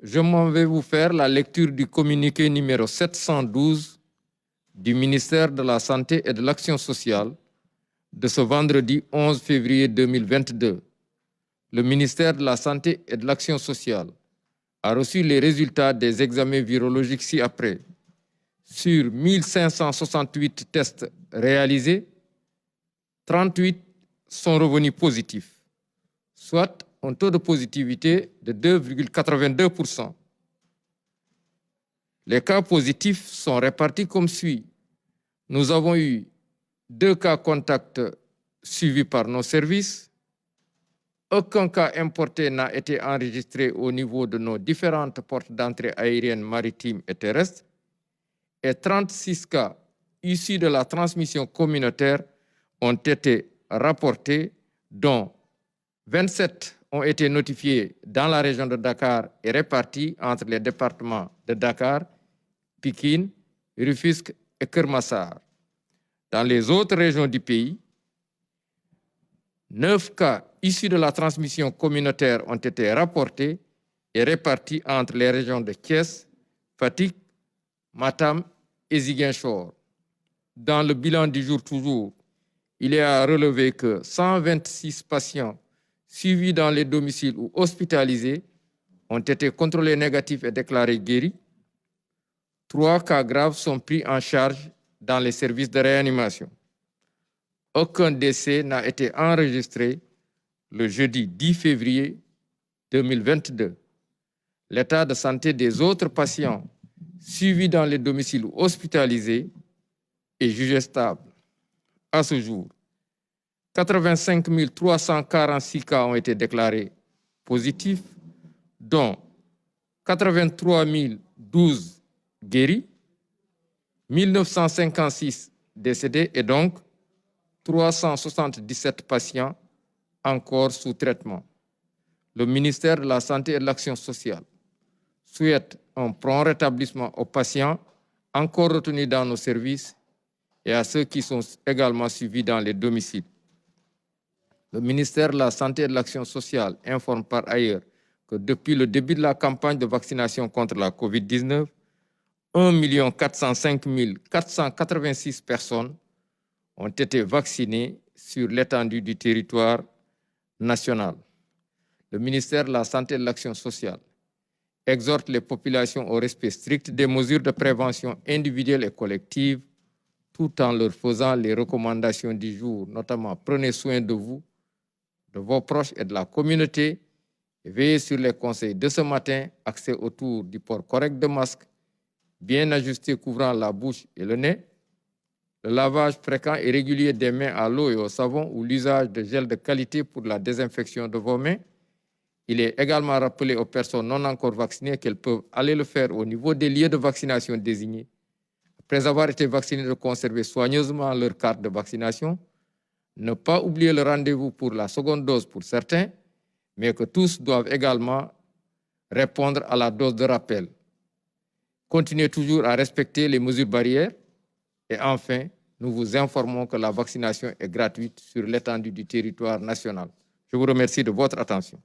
je m'en vais vous faire la lecture du communiqué numéro 712 du ministère de la Santé et de l'Action sociale de ce vendredi 11 février 2022. Le ministère de la Santé et de l'Action sociale a reçu les résultats des examens virologiques ci-après. Sur 1568 tests réalisés, 38 sont revenus positifs, soit un taux de positivité de 2,82%. Les cas positifs sont répartis comme suit. Nous avons eu 2 cas contacts suivis par nos services. Aucun cas importé n'a été enregistré au niveau de nos différentes portes d'entrée aériennes, maritimes et terrestres. Et 36 cas issus de la transmission communautaire ont été rapportés, dont 27 ont été notifiés dans la région de Dakar et répartis entre les départements de Dakar, Pikine, Rufisque et Keur Massar. Dans les autres régions du pays, 9 cas issus de la transmission communautaire ont été rapportés et répartis entre les régions de Thiès, Fatick, Matam et Ziguinchor. Dans le bilan du jour toujours, il est à relever que 126 patients suivis dans les domiciles ou hospitalisés ont été contrôlés négatifs et déclarés guéris. 3 cas graves sont pris en charge dans les services de réanimation. Aucun décès n'a été enregistré le jeudi 10 février 2022. L'état de santé des autres patients suivis dans les domiciles ou hospitalisés est jugé stable. À ce jour, 85 346 cas ont été déclarés positifs, dont 83 012 guéris, 1956 décédés et donc 377 patients encore sous traitement. Le ministère de la Santé et de l'Action sociale souhaite un prompt rétablissement aux patients encore retenus dans nos services et à ceux qui sont également suivis dans les domiciles. Le ministère de la Santé et de l'Action sociale informe par ailleurs que depuis le début de la campagne de vaccination contre la COVID-19, 1 405 486 personnes ont été vaccinées sur l'étendue du territoire national. Le ministère de la Santé et de l'Action sociale exhorte les populations au respect strict des mesures de prévention individuelle et collective, tout en leur faisant les recommandations du jour, notamment prenez soin de vous, de vos proches et de la communauté, et veillez sur les conseils de ce matin, axés autour du port correct de masque, bien ajusté couvrant la bouche et le nez, le lavage fréquent et régulier des mains à l'eau et au savon ou l'usage de gel de qualité pour la désinfection de vos mains. Il est également rappelé aux personnes non encore vaccinées qu'elles peuvent aller le faire au niveau des lieux de vaccination désignés. Après avoir été vaccinés, de conserver soigneusement leur carte de vaccination, ne pas oublier le rendez-vous pour la seconde dose pour certains, mais que tous doivent également répondre à la dose de rappel. Continuez toujours à respecter les mesures barrières. Et enfin, nous vous informons que la vaccination est gratuite sur l'étendue du territoire national. Je vous remercie de votre attention.